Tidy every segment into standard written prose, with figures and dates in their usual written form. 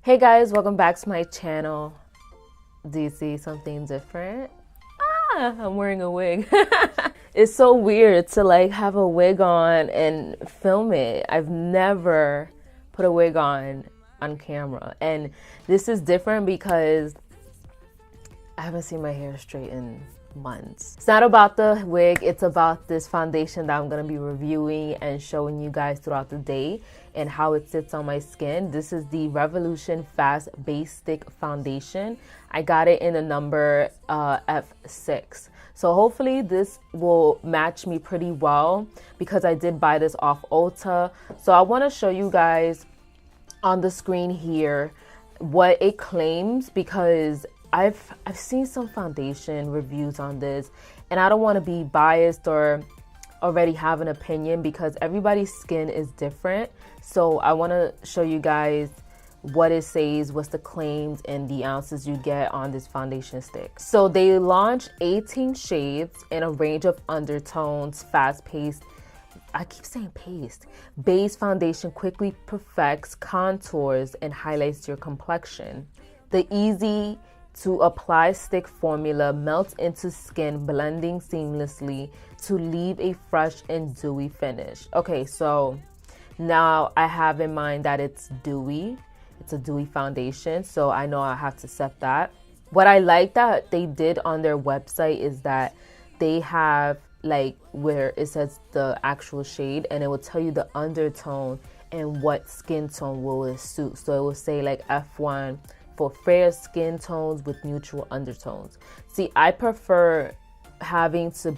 Hey guys, welcome back to my channel. Do you see something different? I'm wearing a wig. It's so weird to like have a wig on and film it. I've never put a wig on camera, and this is different because I haven't seen my hair straight in months. It's not about the wig, it's about this foundation that I'm gonna be reviewing and showing you guys throughout the day and how it sits on my skin. This is the Revolution Fast Base Stick Foundation. I got it in the number F6. So hopefully this will match me pretty well because I did buy this off Ulta. So I wanna show you guys on the screen here what it claims, because I've seen some foundation reviews on this and I don't want to be biased or already have an opinion because everybody's skin is different. So I want to show you guys what it says, what's the claims and the ounces you get on this foundation stick. So they launched 18 shades in a range of undertones, fast-paced, I keep saying paste. Base foundation quickly perfects contours and highlights your complexion. The easy to apply stick formula melts into skin, blending seamlessly to leave a fresh and dewy finish. Okay, so now I have in mind that it's dewy. It's a dewy foundation, so I know I have to set that. What I like that they did on their website is that they have like where it says the actual shade and it will tell you the undertone and what skin tone will it suit. So it will say like F1 for fair skin tones with neutral undertones. See, I prefer having to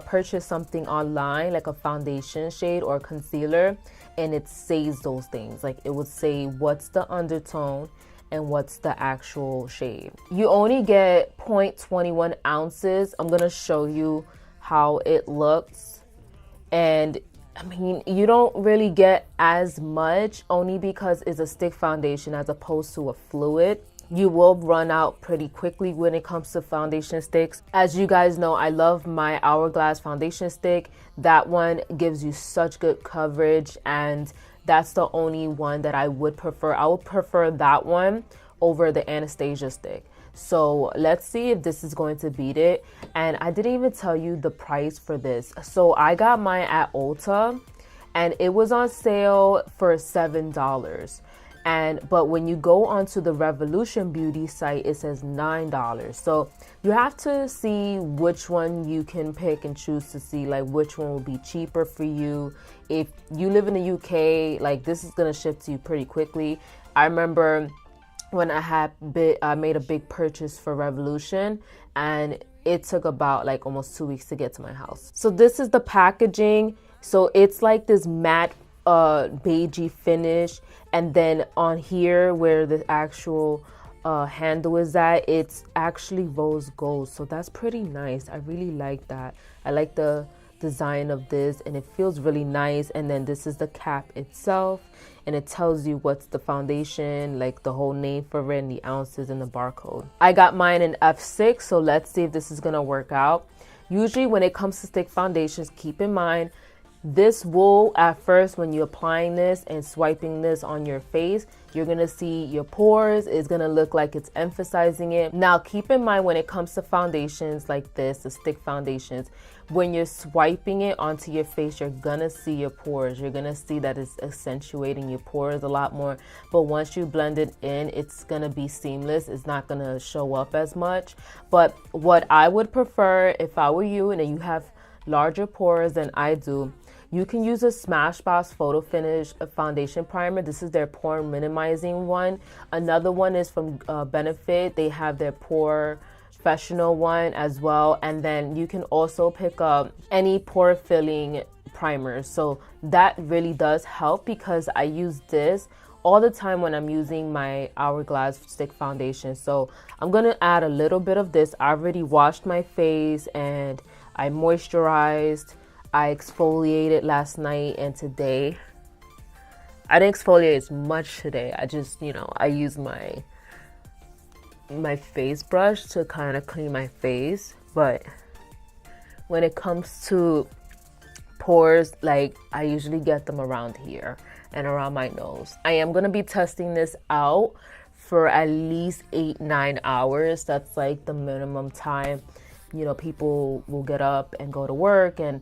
purchase something online like a foundation shade or concealer and it says those things. Like it would say what's the undertone and what's the actual shade. You only get 0.21 ounces. I'm gonna show you how it looks, and I mean, you don't really get as much only because it's a stick foundation as opposed to a fluid. You will run out pretty quickly when it comes to foundation sticks. As you guys know, I love my Hourglass foundation stick. That one gives you such good coverage, and that's the only one that I would prefer. I would prefer that one over the Anastasia stick. So let's see if this is going to beat it. And I didn't even tell you the price for this. So I got mine at Ulta and it was on sale for $7. But when you go onto the Revolution Beauty site, it says $9. So you have to see which one you can pick and choose to see like which one will be cheaper for you. If you live in the UK, like this is gonna ship to you pretty quickly. I remember when I made a big purchase for Revolution and it took about like almost 2 weeks to get to my house. So this is the packaging. So it's like this matte beigey finish, and then on here where the actual handle is at, it's actually rose gold. So that's pretty nice. I really like that. I like the design of this and it feels really nice. And then this is the cap itself and it tells you what's the foundation, like the whole name for it and the ounces and the barcode. I got mine in F6, so let's see if this is gonna work out. Usually when it comes to stick foundations, keep in mind this will, at first when you're applying this and swiping this on your face, you're gonna see your pores. It's gonna look like it's emphasizing it. Now keep in mind when it comes to foundations like this, the stick foundations, when you're swiping it onto your face, you're gonna see your pores. You're gonna see that it's accentuating your pores a lot more. But once you blend it in, it's gonna be seamless. It's not gonna show up as much. But what I would prefer if I were you and you have larger pores than I do, you can use a Smashbox Photo Finish foundation primer. This is their pore minimizing one. Another one is from Benefit. They have their pore professional one as well. And then you can also pick up any pore filling primers. So that really does help because I use this all the time when I'm using my Hourglass stick foundation. So I'm gonna add a little bit of this. I already washed my face and I moisturized. I exfoliated last night and today. I didn't exfoliate as much today. I just, I use my face brush to kind of clean my face. But when it comes to pores, like I usually get them around here and around my nose. I am going to be testing this out for at least 8-9 hours. That's like the minimum time. You know, people will get up and go to work, and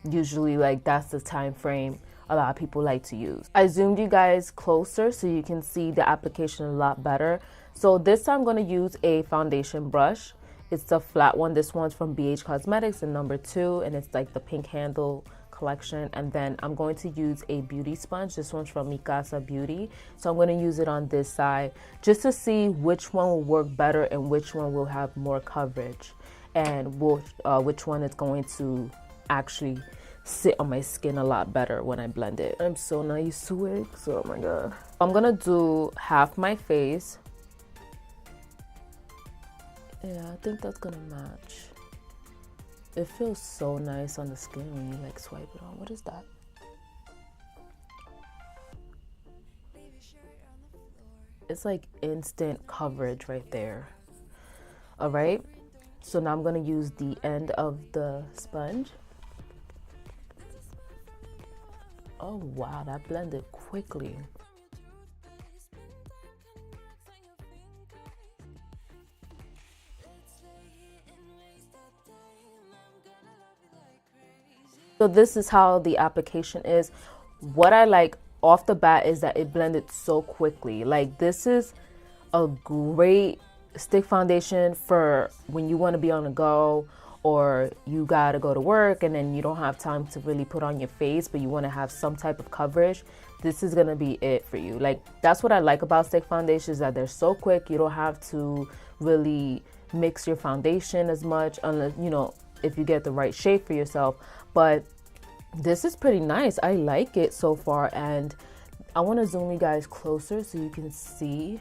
usually like that's the time frame a lot of people like to use. I zoomed you guys closer so you can see the application a lot better. So this time I'm going to use a foundation brush. It's the flat one. This one's from BH Cosmetics in number 2, and it's like the pink handle collection. And then I'm going to use a beauty sponge. This one's from Mikasa Beauty. So I'm going to use it on this side just to see which one will work better and which one will have more coverage, and which one is going to actually sit on my skin a lot better when I blend it. I'm so not used to wigs, oh my god. I'm gonna do half my face. Yeah, I think that's gonna match. It feels so nice on the skin when you like swipe it on. What is that? It's like instant coverage right there. All right, so now I'm gonna use the end of the sponge. Oh wow, that blended quickly. So this is how the application is. What I like off the bat is that it blended so quickly. Like, this is a great stick foundation for when you want to be on the go, or you gotta go to work and then you don't have time to really put on your face, but you want to have some type of coverage. This is gonna be it for you. Like, that's what I like about stick foundations, that they're so quick. You don't have to really mix your foundation as much, unless, you know, if you get the right shape for yourself. But this is pretty nice. I like it so far, and I want to zoom you guys closer so you can see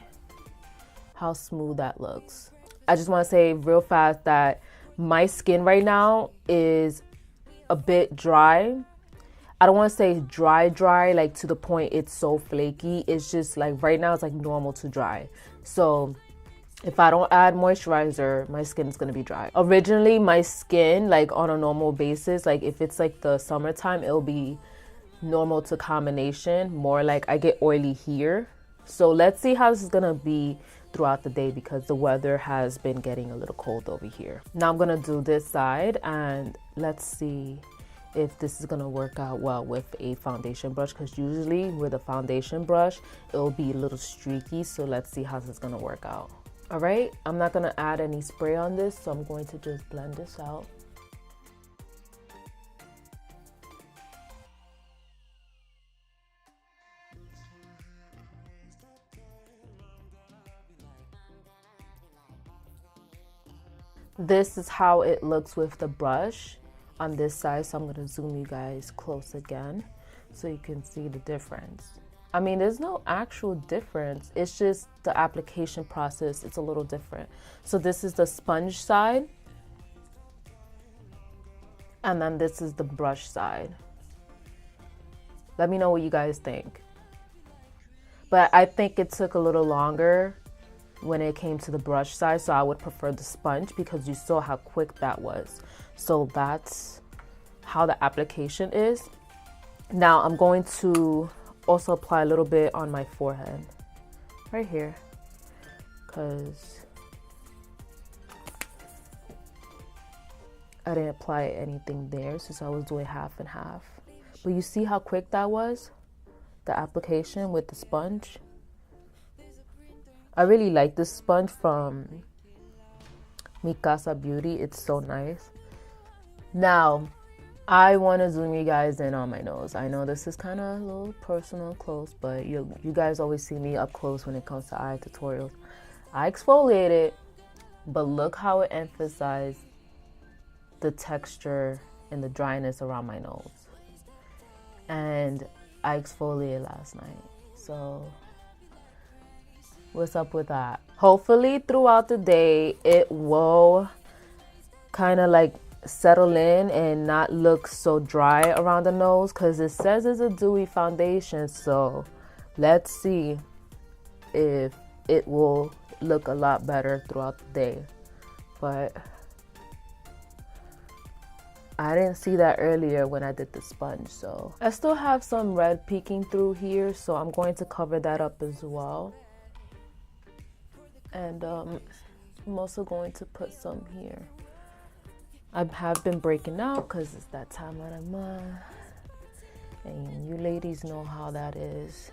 how smooth that looks. I just want to say real fast that my skin right now is a bit dry. I don't want to say dry, like to the point it's so flaky. It's just like right now it's like normal to dry. So if I don't add moisturizer, my skin is going to be dry. Originally, my skin, like on a normal basis, like if it's like the summertime, it'll be normal to combination, more like I get oily here. So let's see how this is going to be throughout the day, because the weather has been getting a little cold over here. Now I'm going to do this side, and let's see if this is going to work out well with a foundation brush, because usually with a foundation brush, it'll be a little streaky. So let's see how this is going to work out. All right, I'm not going to add any spray on this, so I'm going to just blend this out. This is how it looks with the brush on this side, so I'm going to zoom you guys close again so you can see the difference. I mean, there's no actual difference. It's just the application process. It's a little different. So this is the sponge side, and then this is the brush side. Let me know what you guys think. But I think it took a little longer when it came to the brush side, so I would prefer the sponge, because you saw how quick that was. So that's how the application is. Now I'm going to also apply a little bit on my forehead right here, because I didn't apply anything there since I was doing half and half. But you see how quick that was, the application with the sponge. I really like this sponge from Mikasa Beauty. It's so nice. Now I want to zoom you guys in on my nose. I know this is kind of a little personal, close, but you guys always see me up close when it comes to eye tutorials. I exfoliate it, but look how it emphasized the texture and the dryness around my nose. And I exfoliated last night, so what's up with that? Hopefully throughout the day it will kind of like settle in and not look so dry around the nose, because it says it's a dewy foundation. So let's see if it will look a lot better throughout the day. But I didn't see that earlier when I did the sponge. So I still have some red peeking through here, so I'm going to cover that up as well. And I'm also going to put some here. I have been breaking out because it's that time of the month. And you ladies know how that is.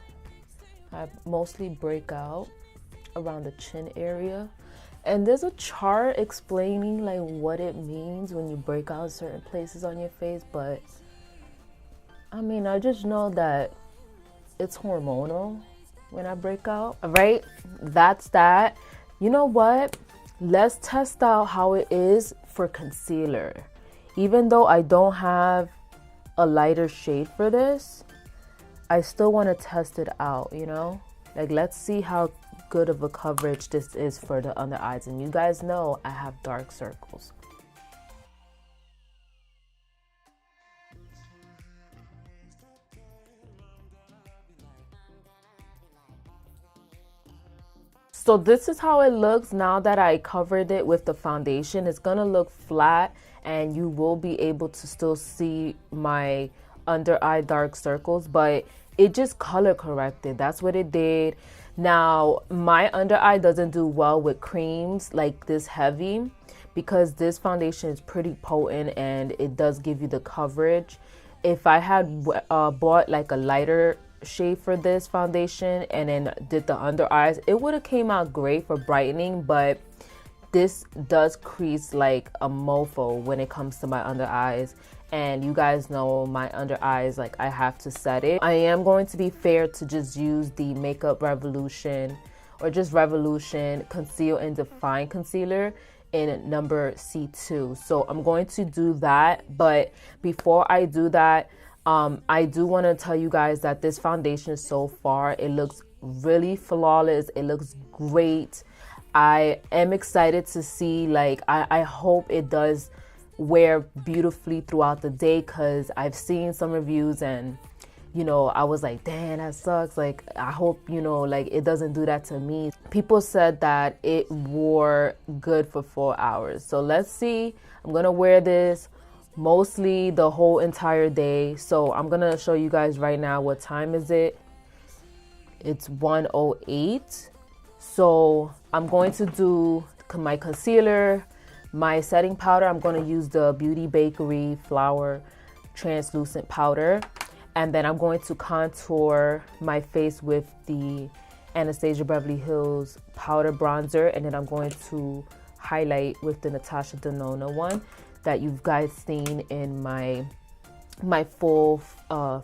I mostly break out around the chin area. And there's a chart explaining like what it means when you break out certain places on your face. But I mean, I just know that it's hormonal when I break out. All right, that's that. You know what? Let's test out how it is for concealer. Even though I don't have a lighter shade for this, I still want to test it out, you know? Like, let's see how good of a coverage this is for the under eyes. And you guys know I have dark circles. So this is how it looks now that I covered it with the foundation. It's gonna look flat and you will be able to still see my under eye dark circles, but it just color corrected. That's what it did. Now, my under eye doesn't do well with creams like this heavy because this foundation is pretty potent and it does give you the coverage. If I had bought like a lighter shade for this foundation and then did the under eyes, it would have came out great for brightening, but this does crease like a mofo when it comes to my under eyes. And you guys know my under eyes, like I have to set it. I am going to be fair to just use the Makeup Revolution or just Revolution Conceal and Define Concealer in number C2. So I'm going to do that, but before I do that, I do want to tell you guys that this foundation so far, it looks really flawless. It looks great. I am excited to see, like, I hope it does wear beautifully throughout the day because I've seen some reviews and, you know, I was like, damn, that sucks. Like, I hope, you know, like it doesn't do that to me. People said that it wore good for 4 hours. So let's see. I'm going to wear this mostly the whole entire day. So I'm gonna show you guys right now what time is it. It's 1:08. So I'm going to do my concealer, my setting powder. I'm going to use the Beauty Bakery Flour Translucent Powder, and then I'm going to contour my face with the Anastasia Beverly Hills Powder Bronzer, and then I'm going to highlight with the Natasha Denona one that you guys seen in my full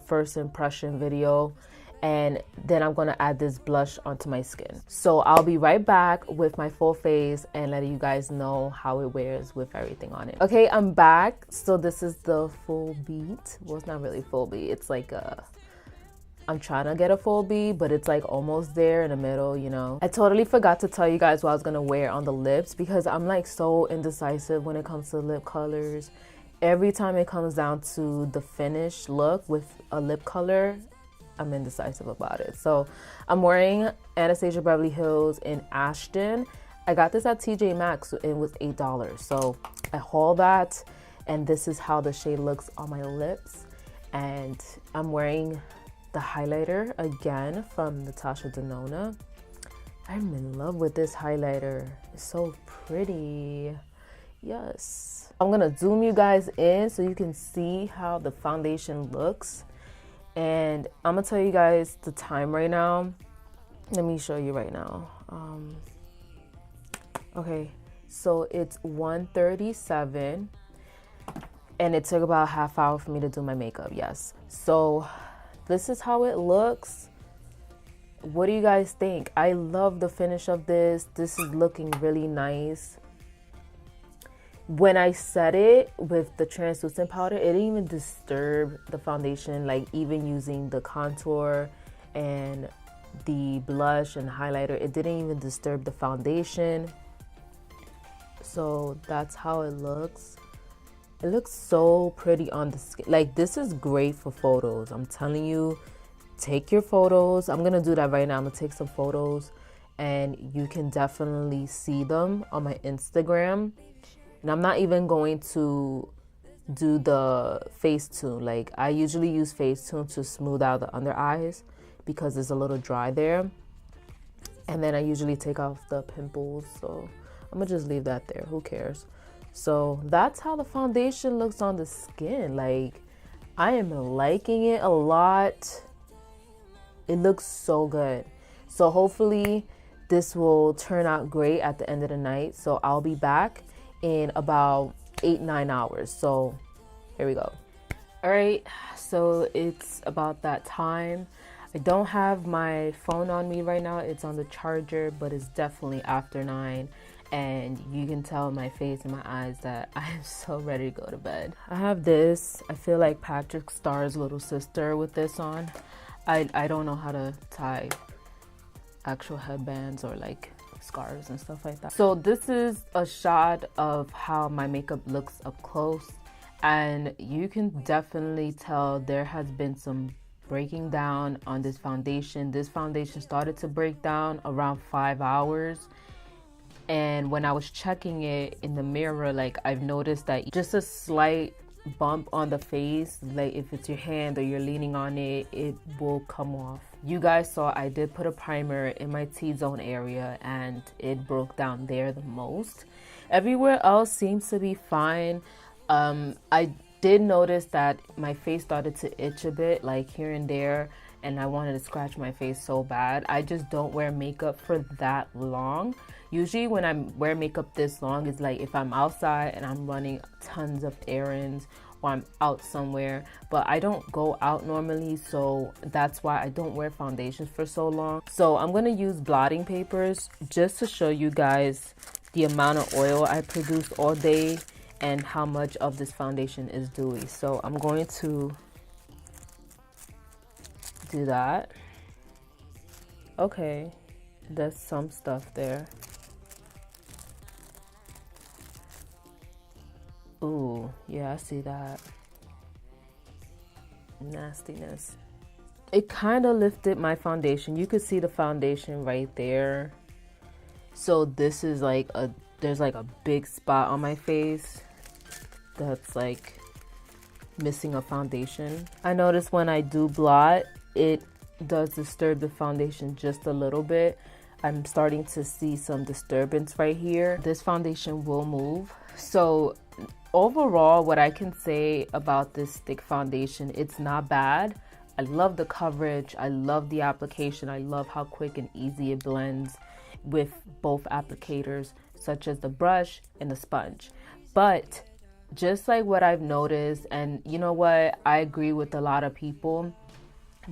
first impression video. And then I'm gonna add this blush onto my skin. So I'll be right back with my full face and letting you guys know how it wears with everything on it. Okay, I'm back. So this is the full beat. Well, it's not really full beat. It's like I'm trying to get a full B, but it's like almost there in the middle, you know. I totally forgot to tell you guys what I was gonna wear on the lips because I'm like so indecisive when it comes to lip colors. Every time it comes down to the finished look with a lip color, I'm indecisive about it. So I'm wearing Anastasia Beverly Hills in Ashton. I got this at TJ Maxx. It was $8. So I hauled that, and this is how the shade looks on my lips. And I'm wearing the highlighter again from Natasha Denona. I'm in love with this highlighter. It's so pretty. Yes. I'm gonna zoom you guys in so you can see how the foundation looks. And I'm gonna tell you guys the time right now. Let me show you right now. Okay, so it's 1:37 and it took about a half hour for me to do my makeup. Yes. So this is how it looks. What do you guys think? I love the finish of this. This is looking really nice. When I set it with the translucent powder, it didn't even disturb the foundation, like even using the contour and the blush and highlighter, it didn't even disturb the foundation. So that's how it looks. It looks so pretty on the skin. Like, this is great for photos. I'm telling you, take your photos. I'm gonna do that right now. I'm gonna take some photos and you can definitely see them on my Instagram. And I'm not even going to do the Facetune. Like, I usually use Facetune to smooth out the under eyes because it's a little dry there. And then I usually take off the pimples, so I'm gonna just leave that there. Who cares? So that's how the foundation looks on the skin. Like, I am liking it a lot. It looks so good. So hopefully this will turn out great at the end of the night. So I'll be back in about 8-9 hours. So here we go. All right, so it's about that time. I don't have my phone on me right now. It's on the charger, but it's definitely after 9. And you can tell in my face and my eyes that I am so ready to go to bed. I have this. I feel like Patrick Starr's little sister with this on. I don't know how to tie actual headbands or like scarves and stuff like that. So this is a shot of how my makeup looks up close. And you can definitely tell there has been some breaking down on this foundation. This foundation started to break down around 5 hours. And when I was checking it in the mirror, like, I've noticed that just a slight bump on the face, like if it's your hand or you're leaning on it, it will come off. You guys saw I did put a primer in my T-zone area and it broke down there the most. Everywhere else seems to be fine. I did notice that my face started to itch a bit, like here and there, and I wanted to scratch my face so bad. I just don't wear makeup for that long. Usually when I wear makeup this long, it's like if I'm outside and I'm running tons of errands or I'm out somewhere, but I don't go out normally, so that's why I don't wear foundations for so long. So I'm gonna use blotting papers just to show you guys the amount of oil I produce all day and how much of this foundation is dewy. So I'm going to do that. Okay, there's some stuff there. Ooh, yeah, I see that. Nastiness. It kind of lifted my foundation. You could see the foundation right there. So this is like there's like a big spot on my face that's like missing a foundation. I notice when I do blot, it does disturb the foundation just a little bit. I'm starting to see some disturbance right here. This foundation will move. So overall, what I can say about this stick foundation, it's not bad. I love the coverage. I love the application. I love how quick and easy it blends with both applicators, such as the brush and the sponge. But just like what I've noticed, and you know what, I agree with a lot of people,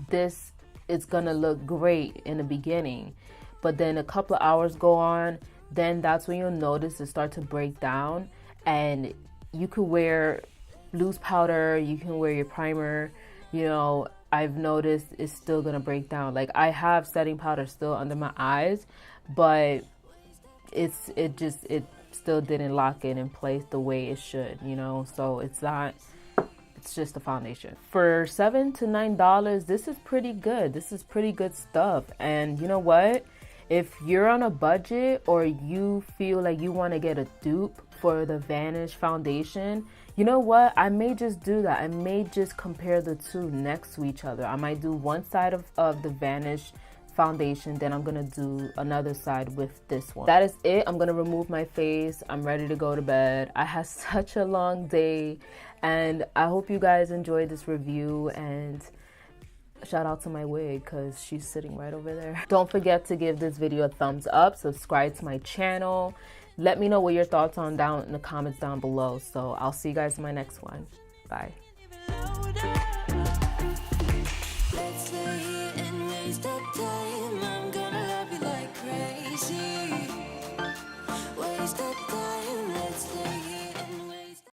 this is gonna look great in the beginning, but then a couple of hours go on, then that's when you'll notice it start to break down. And you could wear loose powder, you can wear your primer, you know, I've noticed it's still gonna break down. Like, I have setting powder still under my eyes, but it still didn't lock it in place the way it should, you know. So it's just a foundation. For $7 to $9, this is pretty good. This is pretty good stuff. And you know what? If you're on a budget or you feel like you want to get a dupe for the Vanish foundation, you know what? I may just do that. I may just compare the two next to each other. I might do one side of the Vanish foundation, then I'm gonna do another side with this one. That is it. I'm gonna remove my face. I'm ready to go to bed. I had such a long day, and I hope you guys enjoyed this review, and shout out to my wig because she's sitting right over there. Don't forget to give this video a thumbs up, subscribe to my channel. Let me know what your thoughts on down in the comments down below. So I'll see you guys in my next one. Bye. Waste that time, let's stay here.